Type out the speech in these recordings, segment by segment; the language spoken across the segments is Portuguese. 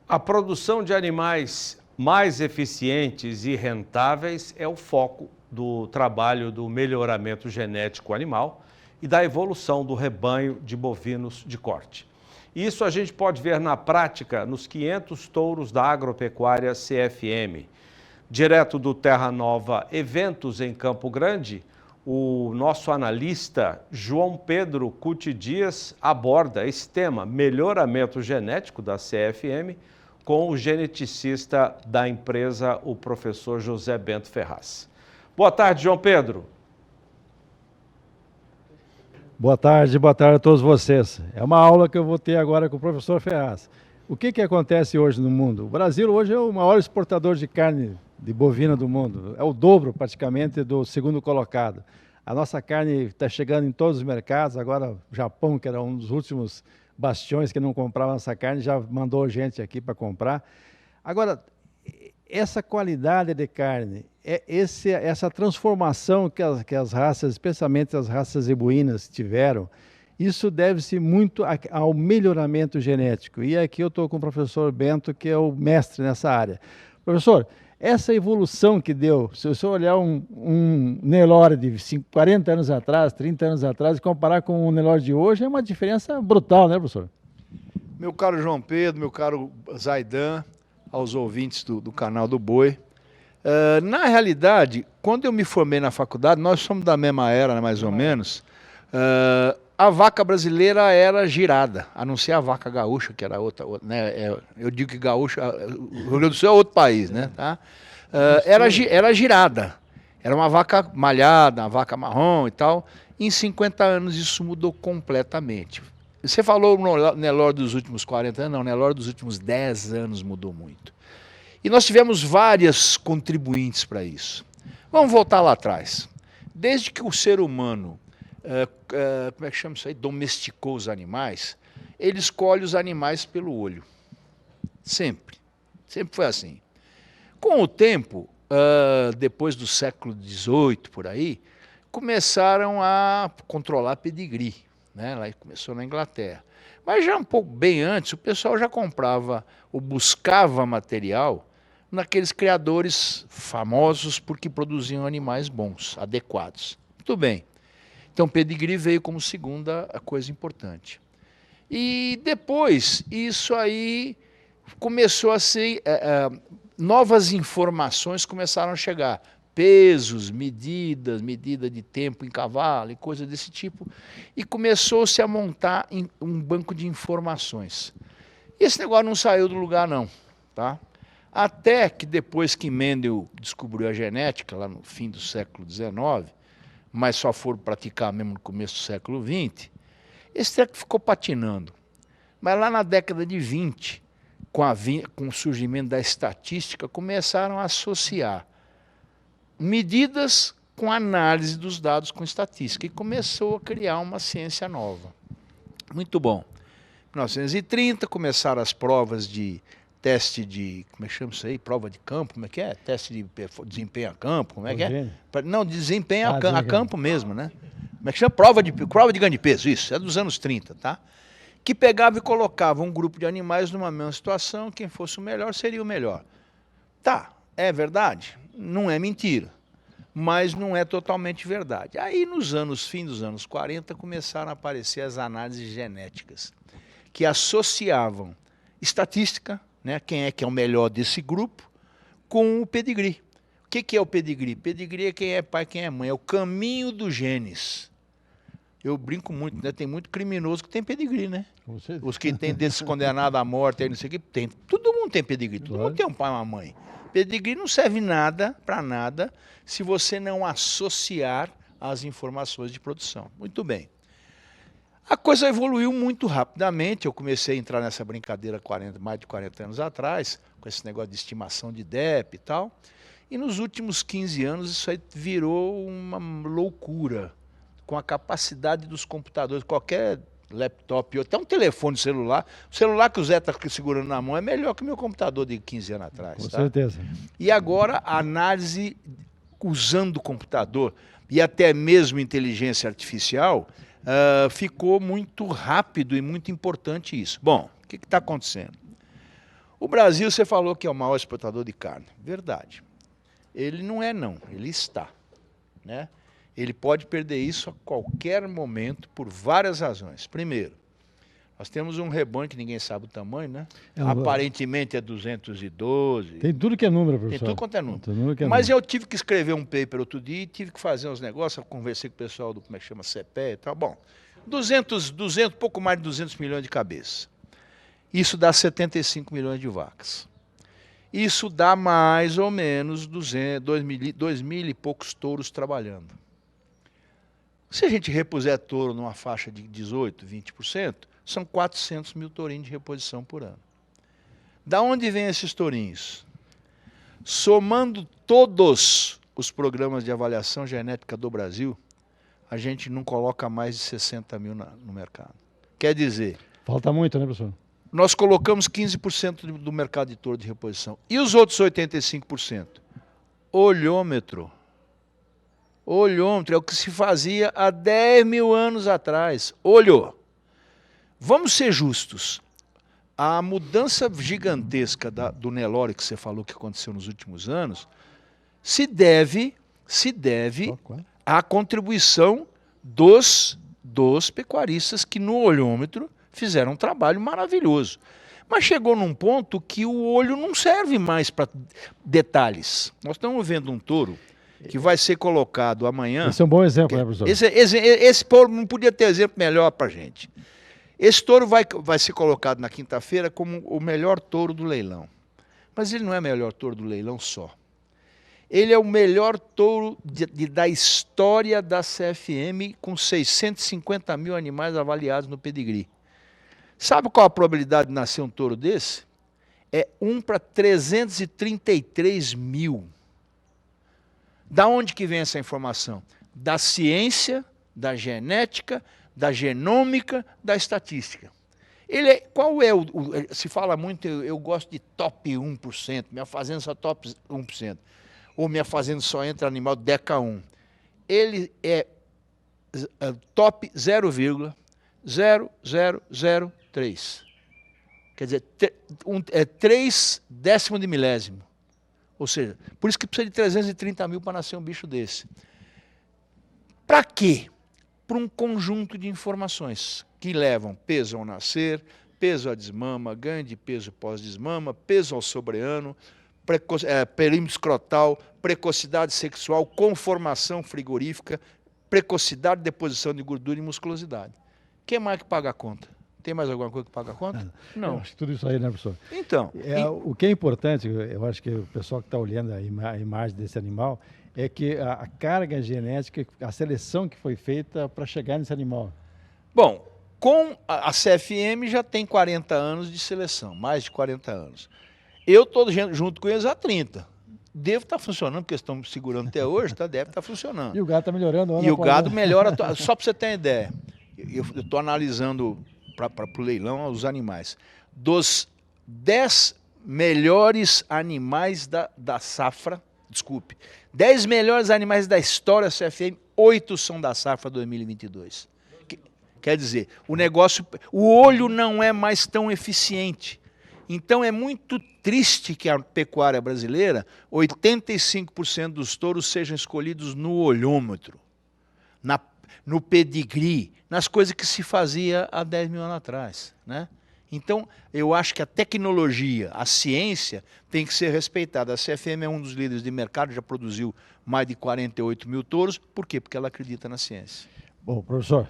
A produção de animais mais eficientes e rentáveis é o foco do trabalho do melhoramento genético animal e da evolução do rebanho de bovinos de corte. Isso a gente pode ver na prática nos 500 touros da agropecuária CFM. Direto do Terra Nova Eventos em Campo Grande, o nosso analista João Pedro Cuti Dias aborda esse tema, melhoramento genético da CFM, com o geneticista da empresa, o professor José Bento Ferraz. Boa tarde, João Pedro. Boa tarde a todos vocês. É uma aula que eu vou ter agora com o professor Ferraz. O que acontece hoje no mundo? O Brasil hoje é o maior exportador de carne de bovina do mundo. É o dobro, praticamente, do segundo colocado. A nossa carne está chegando em todos os mercados. Agora, o Japão, que era um dos últimos bastiões que não comprava nossa carne, já mandou gente aqui para comprar. Agora, essa qualidade de carne, essa transformação que as raças, especialmente as raças zebuínas, tiveram, isso deve-se muito ao melhoramento genético. E aqui eu estou com o professor Bento, que é o mestre nessa área. Professor, essa evolução que deu, se você olhar um Nelore de 40 anos atrás, 30 anos atrás, e comparar com o Nelore de hoje, é uma diferença brutal, né, professor? Meu caro João Pedro, meu caro Zaidan, aos ouvintes do canal do Boi. Na realidade, quando eu me formei na faculdade, nós somos da mesma era, né, mais ou menos, a vaca brasileira era girada, a não ser a vaca gaúcha, que era outra né? Eu digo que gaúcha, o Rio Grande do Sul é outro país, né? Tá? Era girada, era uma vaca malhada, uma vaca marrom e tal. Em 50 anos isso mudou completamente. Você falou no Nelore dos últimos 40 anos, não, o Nelore dos últimos 10 anos mudou muito. E nós tivemos várias contribuintes para isso. Vamos voltar lá atrás. Desde que o ser humano, como é que chama isso aí? Domesticou os animais, ele escolhe os animais pelo olho. Sempre. Sempre foi assim. Com o tempo, depois do século XVIII, por aí, começaram a controlar pedigree. Né? Lá começou na Inglaterra. Mas já um pouco bem antes, o pessoal já comprava ou buscava material naqueles criadores famosos porque produziam animais bons, adequados. Muito bem. Então, pedigree veio como segunda coisa importante. E depois, isso aí começou a ser... novas informações começaram a chegar. Pesos, medida de tempo em cavalo e coisa desse tipo. E começou-se a montar um banco de informações. E esse negócio não saiu do lugar, não. Tá? Até que depois que Mendel descobriu a genética, lá no fim do século XIX, mas só foram praticar mesmo no começo do século XX, esse treco ficou patinando. Mas lá na década de 20, com o surgimento da estatística, começaram a associar medidas com análise dos dados com estatística e começou a criar uma ciência nova. Muito bom. Em 1930 começaram as provas de teste de, como é que chama isso aí? Prova de campo, como é que é? Teste de desempenho a campo, como é que é? Não, desempenho a campo mesmo, né? Como é que chama? Prova de ganho de peso, isso, é dos anos 30, tá? Que pegava e colocava um grupo de animais numa mesma situação, quem fosse o melhor seria o melhor. Tá, é verdade? Não é mentira, mas não é totalmente verdade. Aí, fim dos anos 40, começaram a aparecer as análises genéticas, que associavam estatística, né, quem é que é o melhor desse grupo, com o pedigree. O que é o pedigree? Pedigree é quem é pai, quem é mãe, é o caminho dos genes. Eu brinco muito, né? Tem muito criminoso que tem pedigree, né? Os que tem desses condenados à morte, aí não sei o que, tem. Todo mundo tem pedigree, todo mundo tem um pai e uma mãe. Pedigree não serve para nada, se você não associar as informações de produção. Muito bem. A coisa evoluiu muito rapidamente, eu comecei a entrar nessa brincadeira mais de 40 anos atrás, com esse negócio de estimação de DEP e tal, e nos últimos 15 anos isso aí virou uma loucura, com a capacidade dos computadores, qualquer laptop, até um telefone celular, o celular que o Zé está segurando na mão é melhor que o meu computador de 15 anos atrás. Com certeza. E agora a análise usando o computador e até mesmo inteligência artificial, ficou muito rápido e muito importante isso. Bom, o que está acontecendo? O Brasil, você falou que é o maior exportador de carne. Verdade. Ele não é, não. Ele está. Né? Ele pode perder isso a qualquer momento por várias razões. Primeiro, nós temos um rebanho que ninguém sabe o tamanho, né? Aparentemente é 212. Tem tudo que é número, professor. Tem tudo quanto é número. Mas eu tive que escrever um paper outro dia e tive que fazer uns negócios. Eu conversei com o pessoal do, como é que chama, CPE e tal. Bom, 200, pouco mais de 200 milhões de cabeças. Isso dá 75 milhões de vacas. Isso dá mais ou menos 2 mil e poucos touros trabalhando. Se a gente repuser touro numa faixa de 18%, 20%, são 400 mil tourinhos de reposição por ano. Da onde vêm esses tourinhos? Somando todos os programas de avaliação genética do Brasil, a gente não coloca mais de 60 mil no mercado. Quer dizer... Falta muito, né, professor? Nós colocamos 15% do mercado de touro de reposição. E os outros 85%? Olhômetro. Olhômetro é o que se fazia há 10 mil anos atrás. Olhou. Vamos ser justos. A mudança gigantesca do Nelore que você falou que aconteceu nos últimos anos se deve à contribuição dos pecuaristas que no olhômetro fizeram um trabalho maravilhoso. Mas chegou num ponto que o olho não serve mais para detalhes. Nós estamos vendo um touro que vai ser colocado amanhã... Esse é um bom exemplo, né, professor? Esse touro não podia ter exemplo melhor para a gente. Esse touro vai ser colocado na quinta-feira como o melhor touro do leilão. Mas ele não é o melhor touro do leilão só. Ele é o melhor touro da história da CFM, com 650 mil animais avaliados no pedigree. Sabe qual a probabilidade de nascer um touro desse? É 1 para 333 mil. Da onde que vem essa informação? Da ciência, da genética, da genômica, da estatística. Se fala muito, eu gosto de top 1%, minha fazenda só top 1%, ou minha fazenda só entra animal DECA 1. Ele é top 0,0003. Quer dizer, 3 décimo de milésimo. Ou seja, por isso que precisa de 330 mil para nascer um bicho desse. Para quê? Para um conjunto de informações que levam peso ao nascer, peso à desmama, ganho de peso pós-desmama, peso ao sobreano, perímetro escrotal, precocidade sexual, conformação frigorífica, precocidade de deposição de gordura e musculosidade. Quem mais que paga a conta? Tem mais alguma coisa que paga a conta? Não. Eu acho que tudo isso aí, né, professor? Então... O que é importante, eu acho que o pessoal que está olhando a imagem desse animal, é que a carga genética, a seleção que foi feita para chegar nesse animal. Bom, com a CFM já tem 40 anos de seleção, mais de 40 anos. Eu estou junto com eles há 30. Devo estar funcionando, porque eles estão segurando até hoje, deve estar funcionando. E o gado está melhorando. E o gado melhora, só para você ter uma ideia. Eu estou analisando para o leilão os animais. Dos 10 melhores animais da safra, 10 melhores animais da história CFM, 8 são da safra 2022. Quer dizer, o olho não é mais tão eficiente. Então é muito triste que a pecuária brasileira, 85% dos touros sejam escolhidos no olhômetro, no pedigree, nas coisas que se fazia há 10 mil anos atrás, né? Então, eu acho que a tecnologia, a ciência, tem que ser respeitada. A CFM é um dos líderes de mercado, já produziu mais de 48 mil touros. Por quê? Porque ela acredita na ciência. Bom, professor,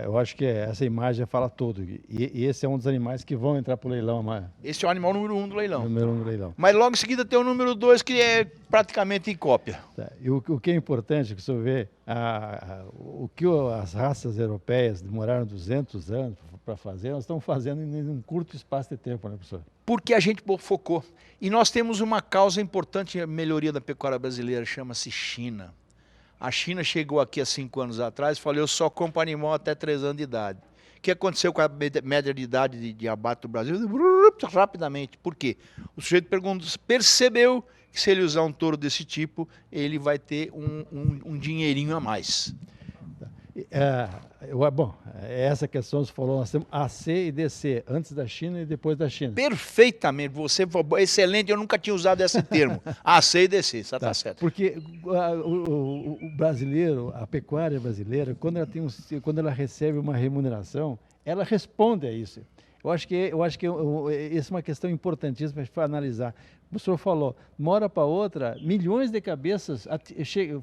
eu acho que essa imagem fala tudo. E esse é um dos animais que vão entrar para o leilão amanhã. Esse é o animal número 1 do leilão. Número 1 do leilão. Mas logo em seguida tem o número 2, que é praticamente em cópia. Tá. E o que é importante, que o senhor vê, o que as raças europeias demoraram 200 anos para fazer, nós estamos fazendo em um curto espaço de tempo, né, professor? Porque a gente focou. E nós temos uma causa importante, a melhoria da pecuária brasileira, chama-se China. A China chegou aqui há 5 anos atrás e falou, eu só compro animal até 3 anos de idade. O que aconteceu com a média de idade de abate do Brasil? Rapidamente. Por quê? O sujeito percebeu que se ele usar um touro desse tipo, ele vai ter um dinheirinho a mais. Bom, essa questão você falou, nós temos AC e DC, antes da China e depois da China. Perfeitamente, você foi excelente, eu nunca tinha usado esse termo. AC e DC, tá certo. Porque o brasileiro, a pecuária brasileira, quando quando ela recebe uma remuneração, ela responde a isso. Eu acho que essa é uma questão importantíssima para analisar. O senhor falou, de uma hora para outra, milhões de cabeças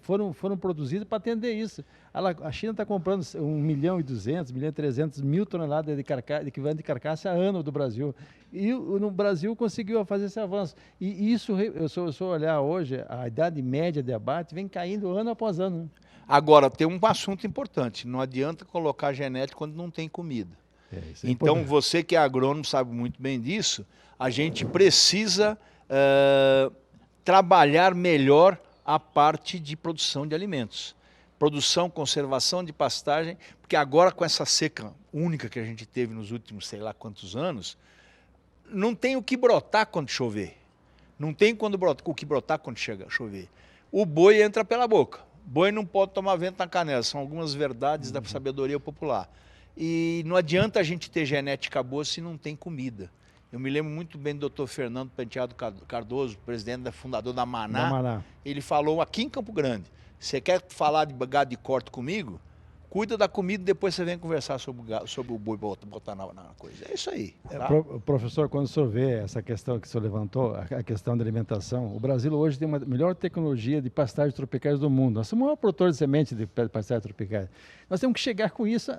foram produzidas para atender isso. A China está comprando 1.200.000, 1.300.000 toneladas de equivalente de carcaça a ano do Brasil. E no Brasil conseguiu fazer esse avanço. E isso, se eu olhar hoje, a idade média de abate vem caindo ano após ano. Né? Agora, tem um assunto importante, não adianta colocar genética quando não tem comida. Então, você que é agrônomo sabe muito bem disso, a gente precisa trabalhar melhor a parte de produção de alimentos. Produção, conservação de pastagem, porque agora com essa seca única que a gente teve nos últimos sei lá quantos anos, não tem o que brotar quando chover. Não tem o que brotar quando chover. O boi entra pela boca. Boi não pode tomar vento na canela, são algumas verdades da sabedoria popular. E não adianta a gente ter genética boa se não tem comida. Eu me lembro muito bem do Dr. Fernando Penteado Cardoso, presidente fundador da Maná. Ele falou aqui em Campo Grande, você quer falar de gado de corte comigo? Cuida da comida e depois você vem conversar sobre o boi botar na coisa. É isso aí. Tá? Professor, quando o senhor vê essa questão que o senhor levantou, a questão da alimentação, o Brasil hoje tem uma melhor tecnologia de pastagens tropicais do mundo. Nós somos o maior produtor de semente de pastagens tropicais. Nós temos que chegar com isso,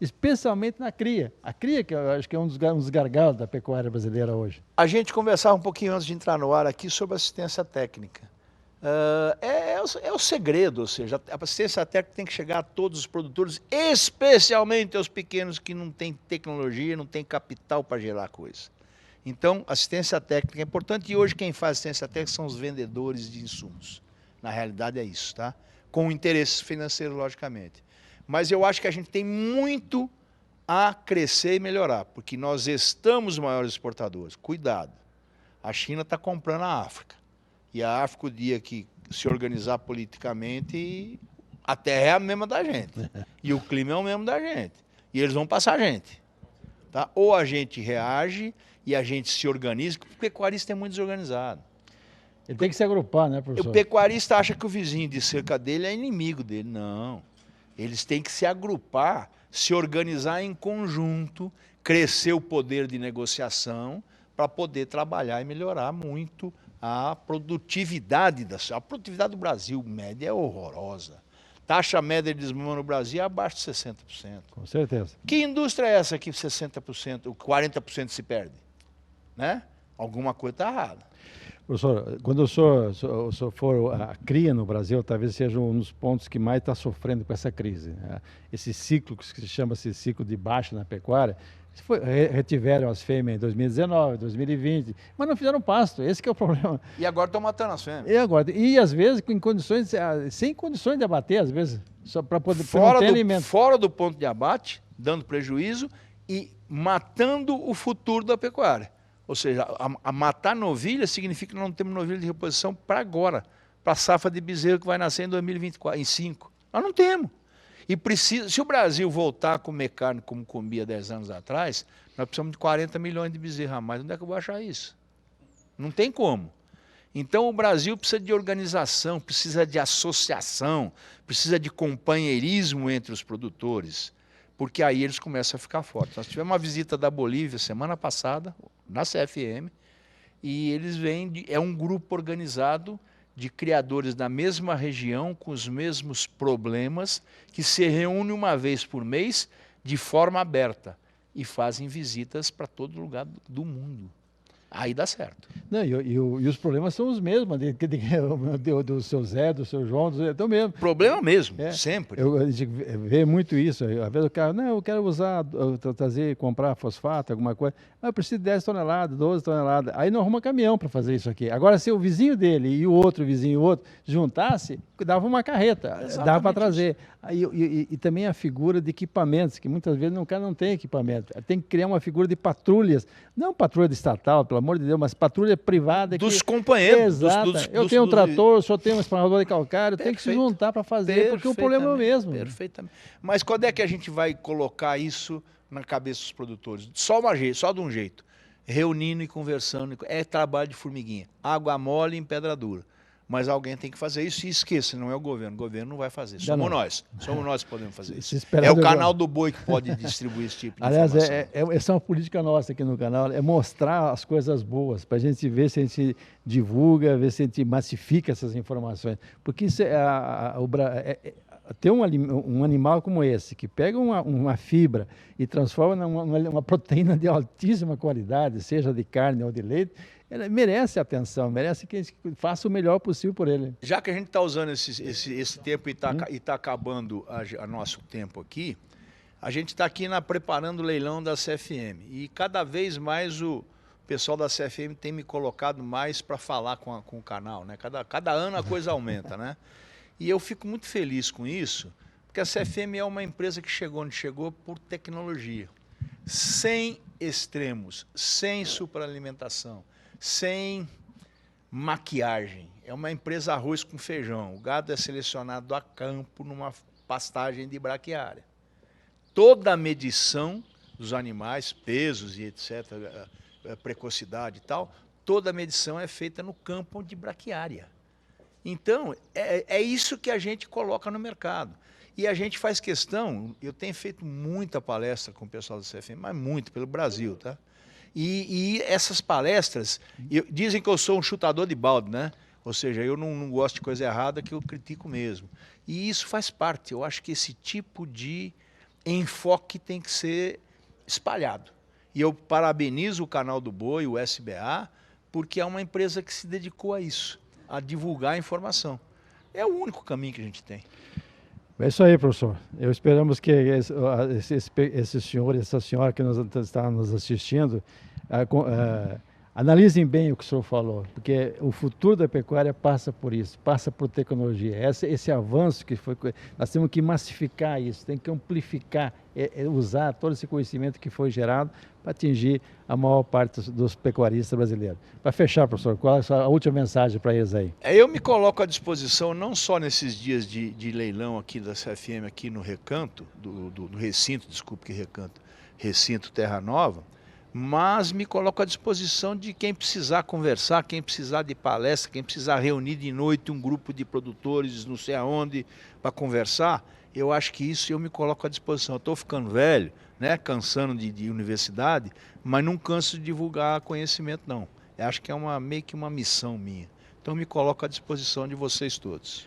especialmente na cria. A cria, que eu acho que é um dos gargalos da pecuária brasileira hoje. A gente conversava um pouquinho antes de entrar no ar aqui sobre assistência técnica. É o segredo, ou seja, a assistência técnica tem que chegar a todos os produtores, especialmente aos pequenos que não têm tecnologia, não têm capital para gerar coisa. Então, assistência técnica é importante e hoje quem faz assistência técnica são os vendedores de insumos. Na realidade é isso, tá? Com interesse financeiro, logicamente. Mas eu acho que a gente tem muito a crescer e melhorar, porque nós estamos os maiores exportadores. Cuidado, a China está comprando a África. E a África, o dia que se organizar politicamente, a terra é a mesma da gente. E o clima é o mesmo da gente. E eles vão passar a gente. Tá? Ou a gente reage e a gente se organiza, porque o pecuarista é muito desorganizado. Ele tem que se agrupar, né, professor? O pecuarista acha que o vizinho de cerca dele é inimigo dele. Não. Eles têm que se agrupar, se organizar em conjunto, crescer o poder de negociação para poder trabalhar e melhorar muito a produtividade do Brasil média é horrorosa. Taxa média de desmame no Brasil é abaixo de 60%. Com certeza. Que indústria é essa que 60%, 40% se perde? Né? Alguma coisa está errada. Professor, quando o senhor for a cria no Brasil, talvez seja um dos pontos que mais está sofrendo com essa crise. Né? Esse ciclo, que se chama ciclo de baixa na pecuária, retiveram as fêmeas em 2019, 2020, mas não fizeram pasto, esse que é o problema. E agora estão matando as fêmeas. E às vezes sem condições de abater, às vezes, só para poder não ter alimento. Fora do ponto de abate, dando prejuízo e matando o futuro da pecuária. Ou seja, a matar novilha significa que não temos novilha de reposição para agora, para a safra de bezerro que vai nascer em 2025. Nós não temos. E se o Brasil voltar a comer carne como comia 10 anos atrás, nós precisamos de 40 milhões de bezerros a mais. Onde é que eu vou achar isso? Não tem como. Então o Brasil precisa de organização, precisa de associação, precisa de companheirismo entre os produtores, porque aí eles começam a ficar fortes. Nós tivemos uma visita da Bolívia semana passada, na CFM, e eles vêm, é um grupo organizado de criadores da mesma região, com os mesmos problemas, que se reúnem uma vez por mês de forma aberta e fazem visitas para todo lugar do mundo. Aí dá certo. Não, e os problemas são os mesmos, do seu Zé, do seu João, é o mesmo. Problema mesmo, sempre. A gente vê muito isso. Às vezes o cara, não, eu quero comprar fosfato, alguma coisa, mas eu preciso de 10 toneladas, 12 toneladas. Aí não arruma caminhão para fazer isso aqui. Agora, se o vizinho dele e o outro vizinho e o outro juntasse, dava uma carreta, exatamente, dava para trazer. E também a figura de equipamentos, que muitas vezes o cara não tem equipamento. Tem que criar uma figura de patrulhas, não patrulha de estatal, pelo amor amor de Deus, mas patrulha privada Dos que... companheiros. Exato. Eu tenho um trator, o senhor tem um espanador de calcário, tem que se juntar para fazer, porque o problema é o mesmo. Perfeitamente. Mas quando é que a gente vai colocar isso na cabeça dos produtores? Só de um jeito. Reunindo e conversando. É trabalho de formiguinha. Água mole em pedra dura. Mas alguém tem que fazer isso e esqueça, não é o governo não vai fazer. Somos nós que podemos fazer isso. É o canal do Boi que pode distribuir esse tipo de informação. Aliás, essa é uma política nossa aqui no canal, é mostrar as coisas boas, para a gente ver se a gente divulga, ver se a gente massifica essas informações. Porque isso ter um animal como esse, que pega uma fibra e transforma numa proteína de altíssima qualidade, seja de carne ou de leite, ele merece atenção, merece que a gente faça o melhor possível por ele. Já que a gente está usando esse tempo e está acabando o nosso tempo aqui, a gente está aqui preparando o leilão da CFM. E cada vez mais o pessoal da CFM tem me colocado mais para falar com o canal, né? Cada ano a coisa aumenta, né? E eu fico muito feliz com isso, porque a CFM é uma empresa que chegou onde chegou por tecnologia, sem extremos, sem superalimentação, sem maquiagem. É uma empresa arroz com feijão. O gado é selecionado a campo numa pastagem de braquiária. Toda a medição dos animais, pesos e etc., precocidade e tal, toda a medição é feita no campo de braquiária. Então, é isso que a gente coloca no mercado. E a gente faz questão, eu tenho feito muita palestra com o pessoal da CFM, mas muito, pelo Brasil, tá? E essas palestras, dizem que eu sou um chutador de balde, né? Ou seja, eu não gosto de coisa errada, que eu critico mesmo. E isso faz parte, eu acho que esse tipo de enfoque tem que ser espalhado. E eu parabenizo o canal do Boi, o SBA, porque é uma empresa que se dedicou a isso, a divulgar a informação. É o único caminho que a gente tem. É isso aí, professor. Eu esperamos que esse senhor e essa senhora que está nos assistindo analisem bem o que o senhor falou, porque o futuro da pecuária passa por isso, passa por tecnologia. Esse avanço que foi, nós temos que massificar isso, tem que amplificar, usar todo esse conhecimento que foi gerado para atingir a maior parte dos pecuaristas brasileiros. Para fechar, professor, qual é a última mensagem para eles aí? Eu me coloco à disposição, não só nesses dias de leilão aqui da CFM, aqui no Recanto, do recinto, desculpe que Recanto, recinto Terra Nova, mas me coloco à disposição de quem precisar conversar, quem precisar de palestra, quem precisar reunir de noite um grupo de produtores, não sei aonde, para conversar. Eu acho que isso eu me coloco à disposição. Eu estou ficando velho, né, cansando de universidade, mas não canso de divulgar conhecimento, não. Eu acho que é meio que uma missão minha. Então me coloco à disposição de vocês todos.